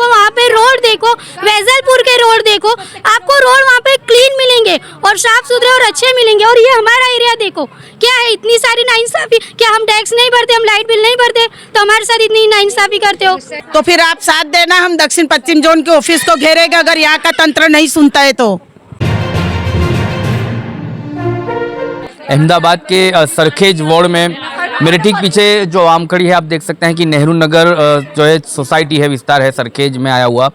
देखो, वहाँ पे रोड देखो, वैजलपुर के रोड देखो, आपको रोड वहाँ पे क्लीन मिलेंगे और साफ सुथरे और अच्छे मिलेंगे। और ये हमारा एरिया देखो, क्या है इतनी सारी नाइंसाफी। क्या हम टैक्स नहीं भरते, हम लाइट बिल नहीं भरते, तो हमारे साथ इतनी नाइंसाफी करते हो? तो फिर आप साथ देना, हम दक्षिण पश्चिम जोन के ऑफिस को घेरेंगे अगर यहाँ का तंत्र नहीं सुनता है तो। अहमदाबाद के सरखेज वार्ड में मेरे ठीक पीछे जो आम खड़ी है, आप देख सकते हैं कि नेहरू नगर जो है सोसाइटी है, विस्तार है सरखेज में आया हुआ।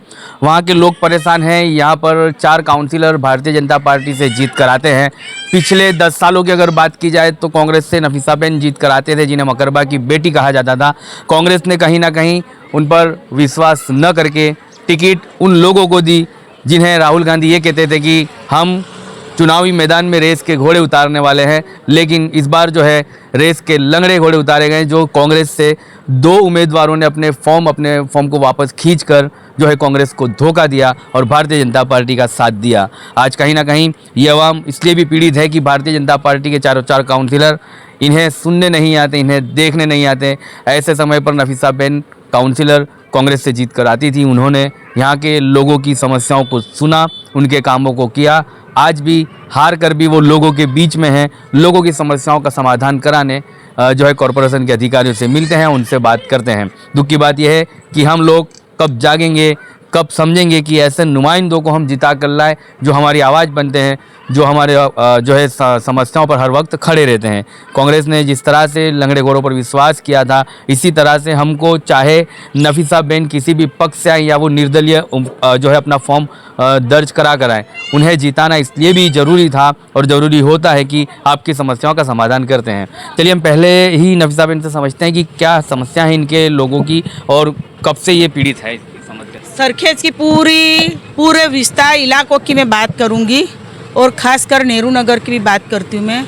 वहाँ के लोग परेशान हैं। यहाँ पर 4 काउंसिलर भारतीय जनता पार्टी से जीत कर आते हैं। पिछले 10 सालों की अगर बात की जाए तो कांग्रेस से नफीसाबेन जीत कर आते थे, जिन्हें मकरबा की बेटी कहा जाता था। कांग्रेस ने कहीं ना कहीं उन पर विश्वास न करके टिकट उन लोगों को दी जिन्हें राहुल गांधी ये कहते थे कि हम चुनावी मैदान में रेस के घोड़े उतारने वाले हैं। लेकिन इस बार जो है रेस के लंगड़े घोड़े उतारे गए। जो कांग्रेस से 2 उम्मीदवारों ने अपने फॉर्म को वापस खींचकर जो है कांग्रेस को धोखा दिया और भारतीय जनता पार्टी का साथ दिया। आज कहीं ना कहीं ये अवाम इसलिए भी पीड़ित है कि भारतीय जनता पार्टी के 4 काउंसिलर इन्हें सुनने नहीं आते, इन्हें देखने नहीं आते। ऐसे समय पर नफीसाबेन काउंसिलर कांग्रेस से जीत कर आती थी। उन्होंने यहाँ के लोगों की समस्याओं को सुना, उनके कामों को किया। आज भी हार कर भी वो लोगों के बीच में हैं। लोगों की समस्याओं का समाधान कराने जो है कॉरपोरेशन के अधिकारियों से मिलते हैं, उनसे बात करते हैं। दुख की बात यह है कि हम लोग कब जागेंगे, कब समझेंगे कि ऐसे नुमाइंदों को हम जिता कर लाए जो हमारी आवाज़ बनते हैं, जो हमारे जो है समस्याओं पर हर वक्त खड़े रहते हैं। कांग्रेस ने जिस तरह से लंगड़े घोड़ों पर विश्वास किया था, इसी तरह से हमको चाहे नफीसाबेन किसी भी पक्ष से आए या वो निर्दलीय जो है अपना फॉर्म दर्ज करा कर आए, उन्हें जिताना इसलिए भी ज़रूरी था और ज़रूरी होता है कि आपकी समस्याओं का समाधान करते हैं। चलिए हम पहले ही नफीसाबेन से समझते हैं कि क्या समस्या है इनके लोगों की और कब से ये पीड़ित है। सरखेज की पूरे विस्तार इलाकों की मैं बात करूंगी और खासकर नेहरू नगर की भी बात करती हूँ। मैं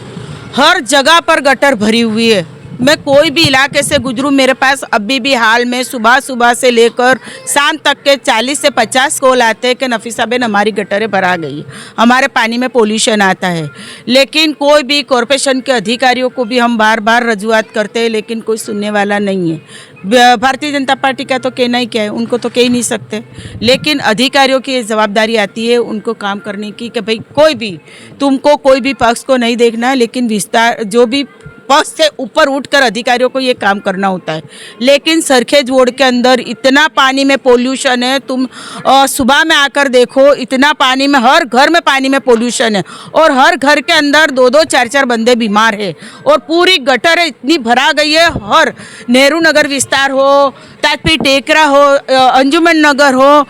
हर जगह पर गटर भरी हुई है। मैं कोई भी इलाके से गुजरूं, मेरे पास अभी भी हाल में सुबह से लेकर शाम तक के 40 से 50 कॉल आते हैं कि नफीसाबेन हमारी गटरें भरा गई, हमारे पानी में पोल्यूशन आता है। लेकिन कोई भी कॉरपोरेशन के अधिकारियों को भी हम बार रजूआत करते हैं, लेकिन कोई सुनने वाला नहीं है। भारतीय जनता पार्टी का तो कहना ही क्या है, उनको तो कह ही नहीं सकते। लेकिन अधिकारियों की जवाबदारी आती है उनको काम करने की कि भाई तुमको कोई भी पक्ष को नहीं देखना है, लेकिन विस्तार जो भी पक्ष से ऊपर उठकर अधिकारियों को ये काम करना होता है। लेकिन सरखेज वार्ड के अंदर इतना पानी में पोल्यूशन है, तुम सुबह में आकर देखो, इतना पानी में, हर घर में पानी में पोल्यूशन है और हर घर के अंदर 2-2 4-4 बंदे बीमार है और पूरी गटर इतनी भरा गई है। हर नेहरू नगर विस्तार हो, ताजपी टेकरा हो, अंजुमन नगर हो,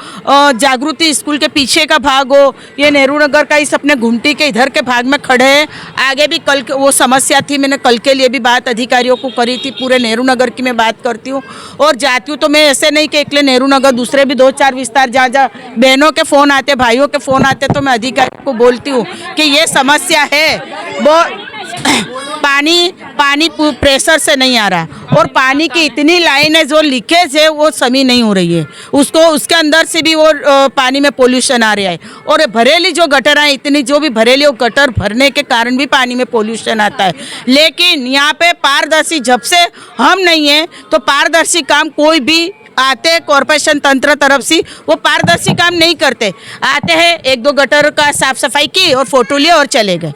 जागृति स्कूल के पीछे का भाग हो, ये नेहरू नगर का इस अपने घुमटी के इधर के भाग में खड़े हैं। आगे भी कल वो समस्या थी, मैंने कल के लिए भी बात अधिकारियों को करी थी। पूरे नेहरू नगर की मैं बात करती हूँ और जाती हूँ तो मैं ऐसे नहीं कि एकले नेहरू नगर, दूसरे भी 2-4 विस्तार जहाँ बहनों के फ़ोन आते, भाइयों के फ़ोन आते, तो मैं अधिकारियों को बोलती हूँ कि ये समस्या है। वो पानी प्रेशर से नहीं आ रहा और पानी की इतनी लाइन है, जो लीकेज है वो समी नहीं हो रही है, उसके अंदर से भी वो पानी में पोल्यूशन आ रहा है। और भरेली जो गटर है, इतनी जो भी भरेली वो गटर भरने के कारण भी पानी में पोल्यूशन आता है। लेकिन यहाँ पे पारदर्शी जब से हम नहीं है तो पारदर्शी काम कोई भी आते कॉरपोरेशन तंत्र तरफ से वो पारदर्शी काम नहीं करते। आते हैं 1-2 गटर का साफ सफाई की और फोटो लिए और चले गए।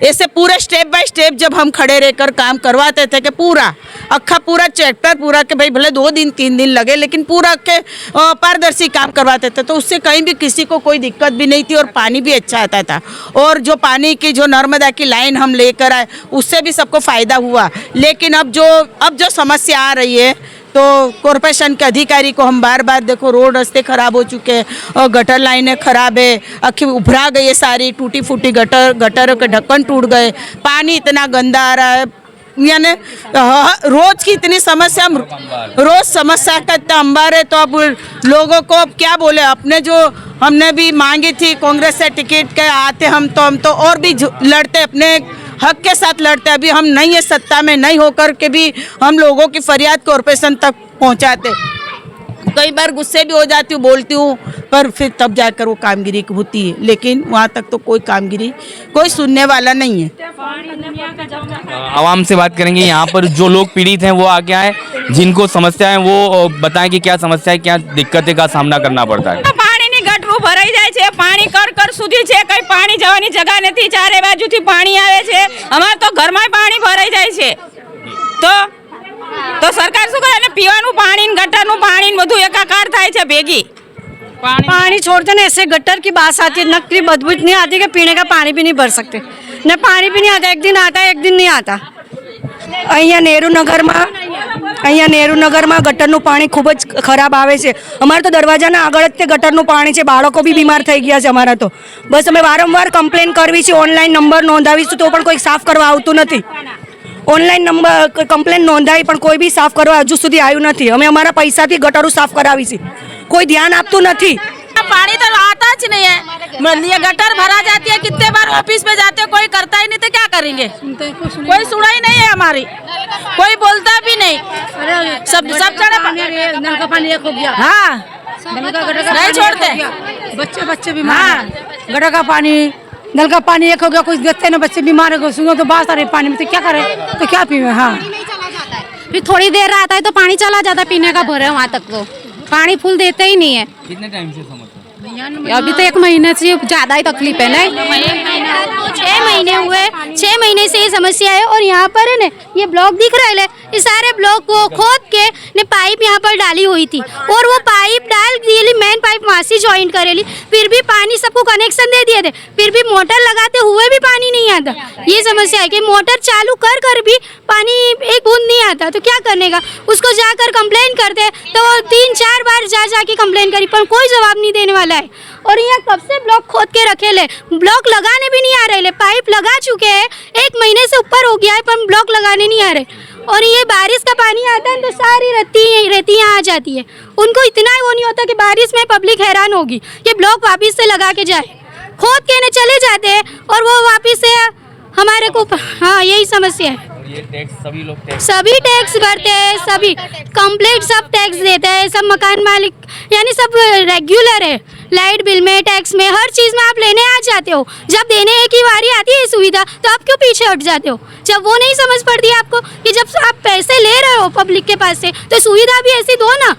ऐसे पूरे स्टेप बाय स्टेप जब हम खड़े रहकर काम करवाते थे कि पूरा चैप्टर पूरा के भाई भले 2 दिन 3 दिन लगे, लेकिन पूरा के पारदर्शी काम करवाते थे, तो उससे कहीं भी किसी को कोई दिक्कत भी नहीं थी और पानी भी अच्छा आता था। और जो पानी की जो नर्मदा की लाइन हम लेकर आए, उससे भी सबको फ़ायदा हुआ। लेकिन अब जो समस्या आ रही है, तो कॉरपोरेशन के अधिकारी को हम बार देखो, रोड रास्ते खराब हो चुके हैं और गटर लाइनें खराब है, आखिर उभरा गई है सारी, टूटी फूटी गटरों के ढक्कन टूट गए, पानी इतना गंदा आ रहा है। यानी रोज की इतनी समस्या, रोज समस्या का इतना अंबार है। तो अब लोगों को अब क्या बोले, अपने जो हमने भी मांगी थी कांग्रेस से टिकट के आते, हम तो और भी लड़ते, अपने हक के साथ लड़ते। अभी हम नहीं है सत्ता में, नहीं होकर के भी हम लोगों की फरियाद कॉरपोरेशन तक पहुंचाते। कई बार गुस्से भी हो जाती हूँ, बोलती हूँ पर फिर तब जाकर वो कामगिरी होती है, लेकिन वहाँ तक तो कोई कामगिरी कोई सुनने वाला नहीं है। आवाम से बात करेंगे, यहाँ पर जो लोग पीड़ित हैं वो आगे आए, जिनको समस्या है वो बताएं कि क्या समस्या है, क्या दिक्कतें का सामना करना पड़ता है। પાણીની ગટરું ભરાઈ જાય છે, પાણી કર સુધી છે, કઈ પાણી જવાની જગા નથી, ચારે બાજુથી પાણી આવે છે, અમારે તો ઘરમાં પાણી ભરાઈ જાય છે, તો સરકાર શું કરે ને પીવાનું પાણી ને ગટરનું પાણી ને બધું એકાકાર થાય છે ભેગી। पानी छोड़ते ना ऐसे गटर की बात आती है, नकली बदबू इतनी आती है कि पीने का पानी भी नहीं भर सकते, न पानी भी नहीं आता, एक दिन आता है एक दिन नहीं आता। અહીંયા નેહરુનગરમાં ગટરનું પાણી ખૂબ જ ખરાબ આવે છે, અમારે તો દરવાજાના આગળ જ તે ગટરનું પાણી છે, બાળકો બી બીમાર થઈ ગયા છે અમારા તો। બસ અમે વારંવાર કમ્પ્લેન કરવી છે, ઓનલાઈન નંબર નોંધાવીશું તો પણ કોઈ સાફ કરવા આવતું નથી, ઓનલાઈન નંબર કમ્પ્લેન નોંધાવી પણ કોઈ બી સાફ કરવા હજુ સુધી આવ્યું નથી। અમે અમારા પૈસાથી ગટરો સાફ કરાવી છે, કોઈ ध्यान આપતું નથી। पानी तो आता ज नहीं है, ये गटर भरा जाती है, कितने बार ऑफिस में जाते हैं, कोई करता ही नहीं, तो क्या करेंगे, कोई सुना ही नहीं है हमारी, कोई बोलता भी नहीं, सब नल का पानी एक हो गया, हाँ नहीं छोड़ते, बच्चे बीमार, गटर का पानी नल का पानी एक हो गया, कुछ देखते ना बच्चे बीमार हो, सुनो तो बात आ रही पानी में, तो क्या करें, तो क्या पीवे। हाँ फिर थोड़ी देर आता है तो पानी चला जाता है, पीने का भरे वहाँ तक तो पानी फुल देते ही नहीं है। कितने टाइम से समस्या? अभी तो 1 महीने से ज़्यादा ही तकलीफ है। नहीं 6 महीने हुए, 6 महीने से ये समस्या है। और यहाँ पर है ना ये ब्लॉक दिख रहा है, ये सारे ब्लॉक को खोद के ने पाइप यहाँ पर डाली हुई थी, और वो पाइप डाल दिए, मेन पाइप वहाँ से ज्वाइंट करेली, फिर भी पानी सबको कनेक्शन दे दिए थे, फिर भी मोटर लगाते हुए भी पानी नहीं आता। ये समस्या है कि मोटर चालू कर भी पानी एक बूंद नहीं आता, तो क्या करने का, उसको जाकर कंप्लेन करते तो 3-4 बार जाके कंप्लेन करी, पर कोई जवाब नहीं देने वाला है। और यहाँ कब से ब्लॉक खोद के रखे ले, ब्लॉक लगाने भी नहीं आ रहे, पाइप लगा चुके हैं, 1 महीने से ऊपर हो गया है, पर ब्लॉक लगाने नहीं आ रहे। और ये बारिश का पानी आता है तो सारी रेती यहाँ आ जाती है, उनको इतना वो नहीं होता कि बारिश में पब्लिक हैरान होगी कि ब्लॉक वापिस से लगा के जाए, खोद के न चले जाते हैं और वो वापिस से हमारे को, हाँ यही समस्या है। ये टैक्स सभी टैक्स भरते हैं, सभी कंप्लीट सब टैक्स देते हैं, सब मकान मालिक यानी सब रेगुलर है, लाइट बिल में, टैक्स में, हर चीज़ में आप लेने आ जाते हो। जब देने की बारी आती है सुविधा तो आप क्यों पीछे हट जाते हो? जब वो नहीं समझ पड़ती आपको कि जब आप पैसे ले रहे हो पब्लिक के पास से तो सुविधा भी ऐसी दो ना,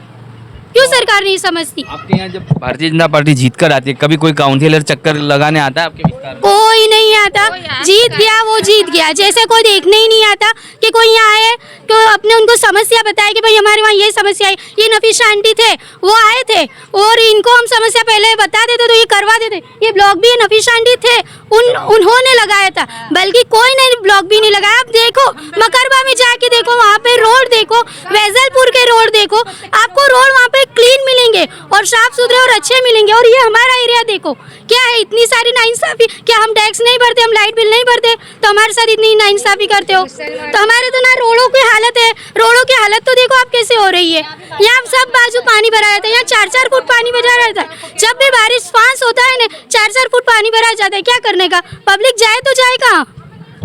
क्यों सरकार नहीं समझती? आपके यहाँ जब भारतीय जनता पार्टी जीत कर आती है, कभी कोई काउंसिलर चक्कर लगाने आता है आपके विस्तार में? कोई नहीं आता, जीत गया वो जीत गया, जैसे कोई देखने ही नहीं आता कि कोई यहाँ आए तो अपने उनको समस्या बताए कि भाई हमारे वहाँ ये समस्या है। ये नफीसा आंटी थे, वो आए थे और इनको हम समस्या पहले बता देते तो ये करवा देते। ये ब्लॉक भी नफीसा आंटी थे, उन्होंने लगाया था, बल्कि कोई ने ब्लॉक भी नहीं लगाया। आप देखो मकरबा में जाके देखो, वहाँ पे रोड देखो, वैजलपुर के रोड देखो, आपको रोड वहाँ पे क्लीन मिलेंगे और साफ सुथरे और अच्छे मिलेंगे। और ये हमारा एरिया देखो क्या है, इतनी सारी नाइंसाफी, क्या हम टैक्स नहीं भरते, हम लाइट बिल नहीं भरते तो हमारे साथ इतनी नाइंसाफी करते हो? तो हमारे तो ना रोडों की हालत है, रोडों की हालत तो देखो आप कैसे हो रही है। यहाँ सब बाजू पानी भरा रहता है, यहाँ 4-4 फुट पानी भरा रहता है, जब भी बारिश फांस होता है ना 4-4 फुट पानी भरा जाता है। क्या करने का, पब्लिक जाए तो जाए कहाँ?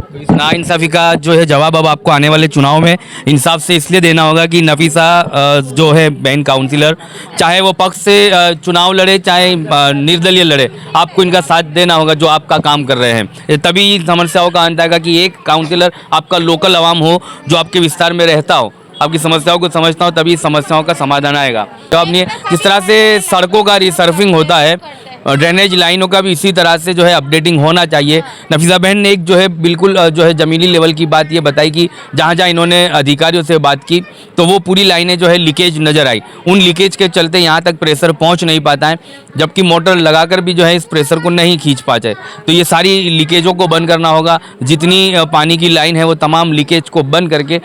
तो इस नाइंसाफी का जो है जवाब अब आपको आने वाले चुनाव में इंसाफ से इसलिए देना होगा कि नफीसा जो है बहन काउंसिलर, चाहे वो पक्ष से चुनाव लड़े चाहे निर्दलीय लड़े, आपको इनका साथ देना होगा जो आपका काम कर रहे हैं। तभी समस्याओं का अंत आएगा कि एक काउंसिलर आपका लोकल आवाम हो जो आपके विस्तार में रहता हो, आपकी समस्याओं को समझता हो, तभी समस्याओं का समाधान आएगा। तो अपनी जिस तरह से सड़कों का रिसर्फिंग होता है, ड्रेनेज लाइनों का भी इसी तरह से जो है अपडेटिंग होना चाहिए। नफीसा बहन ने एक जो है बिल्कुल जो है ज़मीनी लेवल की बात ये बताई कि जहाँ जहाँ इन्होंने अधिकारियों से बात की तो वो पूरी लाइनें जो है लीकेज नज़र आई, उन लीकेज के चलते यहाँ तक प्रेशर पहुँच नहीं पाता है, जबकि मोटर लगाकर भी जो है इस प्रेशर को नहीं खींच पाते। तो ये सारी लीकेजों को बंद करना होगा, जितनी पानी की लाइन है वो तमाम लीकेज को बंद करके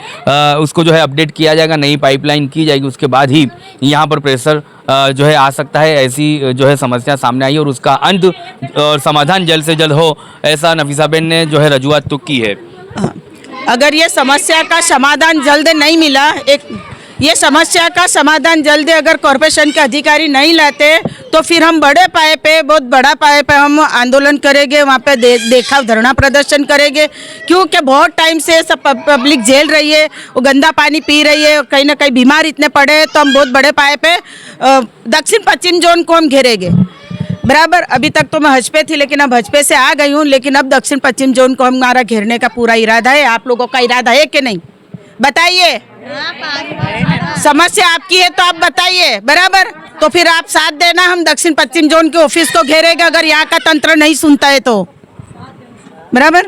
उसको जो है अपडेट किया जाएगा, नई पाइपलाइन की जाएगी, उसके बाद ही यहाँ पर प्रेशर जो है आ सकता है। ऐसी जो है समस्या सामने आई और उसका अंत और समाधान जल्द से जल्द हो, ऐसा नफीसा बहन ने जो है रजूआत तो की है। अगर ये समस्या का समाधान जल्द नहीं मिला, ये समस्या का समाधान जल्द अगर कॉरपोरेशन के अधिकारी नहीं लाते तो फिर हम बड़े पाए पे, बहुत बड़ा पाए पे हम आंदोलन करेंगे, वहाँ पे देखा धरना प्रदर्शन करेंगे, क्योंकि बहुत टाइम से सब पब्लिक झेल रही है, वो गंदा पानी पी रही है और कहीं ना कहीं बीमार इतने पड़े हैं। तो हम बहुत बड़े पाए पे दक्षिण पश्चिम जोन को हम घेरेंगे। बराबर, अभी तक तो मैं हज पे थी लेकिन अब हज पे से आ गई हूँ, लेकिन अब दक्षिण पश्चिम जोन को हमारा घेरने का पूरा इरादा है। आप लोगों का इरादा है कि नहीं, बताइए। समस्या आपकी है तो आप बताइए, बराबर। तो फिर आप साथ देना, हम दक्षिण पश्चिम जोन के ऑफिस को घेरेंगे अगर यहाँ का तंत्र नहीं सुनता है तो, बराबर।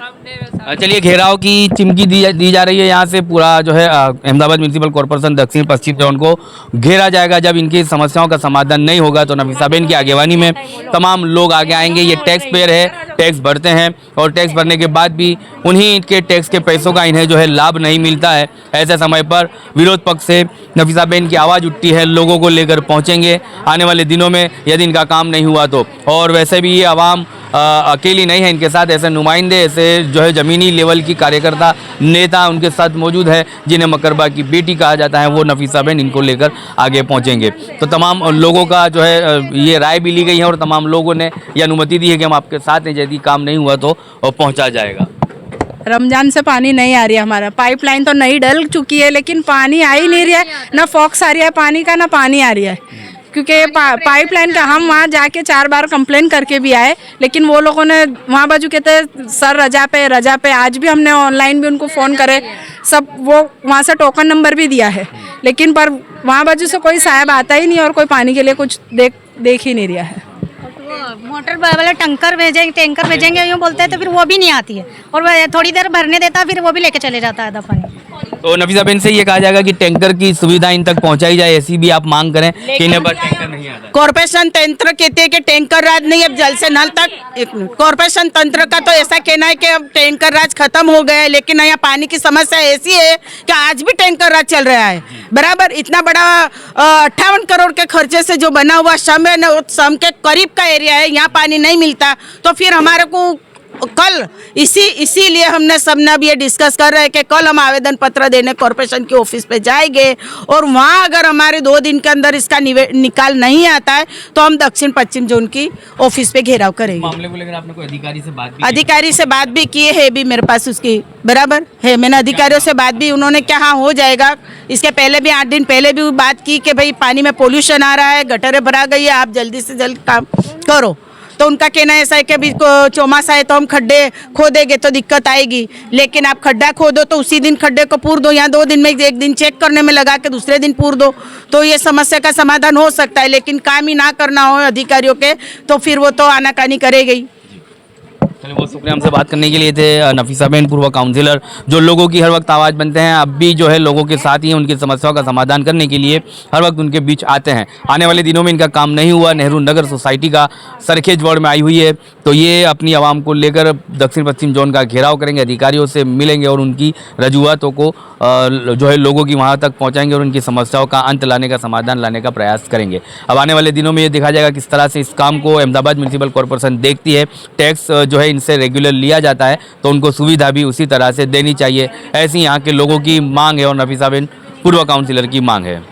चलिए, घेराव की चिमकी दी जा रही है। यहाँ से पूरा जो है अहमदाबाद म्यूनिसिपल कॉर्पोरेशन दक्षिण पश्चिम जोन को घेरा जाएगा। जब इनकी समस्याओं का समाधान नहीं होगा तो नफीसाबेन की आगेवानी में तमाम लोग आगे आएंगे। ये टैक्स पेयर है, टैक्स भरते हैं और टैक्स भरने के बाद भी उन्हीं इनके टैक्स के पैसों का इन्हें जो है लाभ नहीं मिलता है। ऐसे समय पर विरोध पक्ष से नफीसाबेन की आवाज़ उठती है, लोगों को लेकर पहुँचेंगे आने वाले दिनों में यदि इनका काम नहीं हुआ तो। और वैसे भी ये आवाम अकेली नहीं है, इनके साथ ऐसे नुमाइंदे, ऐसे जो है ज़मीनी लेवल की कार्यकर्ता नेता उनके साथ मौजूद है जिन्हें मकरबा की बेटी कहा जाता है। वो नफीसाबेन इनको लेकर आगे पहुंचेंगे। तो तमाम लोगों का जो है ये राय भी ली गई है और तमाम लोगों ने ये अनुमति दी है कि हम आपके साथ हैं, यदि काम नहीं हुआ तो पहुँचा जाएगा। रमजान से पानी नहीं आ रही है, हमारा पाइपलाइन तो नहीं डल चुकी है लेकिन पानी आ ही नहीं रहा है, ना फॉक्स आ रही है पानी का, ना पानी आ रही है। क्योंकि पाइपलाइन का हम वहाँ जाके 4 बार कंप्लेन करके भी आए, लेकिन वो लोगों ने वहाँ बाजू कहते सर रजा पे। आज भी हमने ऑनलाइन भी उनको फ़ोन करे, सब वो वहाँ से टोकन नंबर भी दिया है, लेकिन पर वहाँ बाजू से कोई साहब आता ही नहीं और कोई पानी के लिए कुछ देख ही नहीं रहा है। मोटर वाले टैंकर भेजेंगे यूँ बोलते हैं तो फिर वो भी नहीं आती है, और वो थोड़ी देर भरने देता है फिर वो भी लेके चले जाता है पानी। तो नफीसाबेन से ये कहा जाएगा कि टैंकर की सुविधा इन तक पहुंचाई जाए, ऐसी भी आप मांग करें कि इन्हें पर टैंकर नहीं आता। कॉर्पोरेशन तंत्र कहते हैं कि टैंकर राज नहीं, अब जल से नल तक। एक मिनट, कॉर्पोरेशन तंत्र का तो ऐसा कहना है कि अब टैंकर राज खत्म हो गया है, लेकिन यहाँ पानी की समस्या ऐसी है कि आज भी टैंकर राज चल रहा है। बराबर, इतना बड़ा 58 करोड़ के खर्चे से जो बना हुआ सम है ना, सम के करीब का एरिया है, यहाँ पानी नहीं मिलता। तो फिर हमारे को कल इसीलिए हमने सबने अब ये डिस्कस कर रहे हैं कि कल हम आवेदन पत्र देने कॉर्पोरेशन के ऑफिस पे जाएंगे और वहाँ अगर हमारे 2 दिन के अंदर इसका निकाल नहीं आता है तो हम दक्षिण पश्चिम जोन की ऑफिस पे घेराव करेंगे। मामले को लेकर आपने कोई अधिकारी से बात भी की है भी मेरे पास उसकी, बराबर है। मैंने अधिकारियों से बात भी, उन्होंने क्या हाँ हो जाएगा। इसके पहले भी 8 दिन पहले भी बात की कि भाई पानी में पोल्यूशन आ रहा है, गटरें भरा गई है, आप जल्दी से जल्द काम करो। तो उनका कहना ऐसा है कि अभी चौमासा है तो हम खड्डे खोदेंगे तो दिक्कत आएगी, लेकिन आप खड्डा खोदो तो उसी दिन खड्डे को पूर दो, या 2 दिन में 1 दिन चेक करने में लगा के दूसरे दिन पूर दो, तो ये समस्या का समाधान हो सकता है। लेकिन काम ही ना करना हो अधिकारियों के तो फिर वो तो आनाकानी करेगी ही। चलिए, बहुत शुक्रिया हमसे बात करने के लिए थे नफीसाबेन, पूर्व काउंसिलर, जो लोगों की हर वक्त आवाज़ बनते हैं, अब भी जो है लोगों के साथ ही उनकी समस्याओं का समाधान करने के लिए हर वक्त उनके बीच आते हैं। आने वाले दिनों में इनका काम नहीं हुआ, नेहरू नगर सोसाइटी का सरखेज वार्ड में आई हुई है, तो ये अपनी आवाम को लेकर दक्षिण पश्चिम जोन का घेराव करेंगे, अधिकारियों से मिलेंगे और उनकी रजूआतों को जो है लोगों की वहाँ तक पहुँचाएंगे और उनकी समस्याओं का अंत लाने का, समाधान लाने का प्रयास करेंगे। अब आने वाले दिनों में ये देखा जाएगा किस तरह से इस काम को अहमदाबाद म्यूनिसिपल कॉर्पोरेशन देखती है। टैक्स जो है इनसे रेगुलर लिया जाता है तो उनको सुविधा भी उसी तरह से देनी चाहिए, ऐसी यहाँ के लोगों की मांग है और नफीसाबेन पूर्व काउंसिलर की मांग है।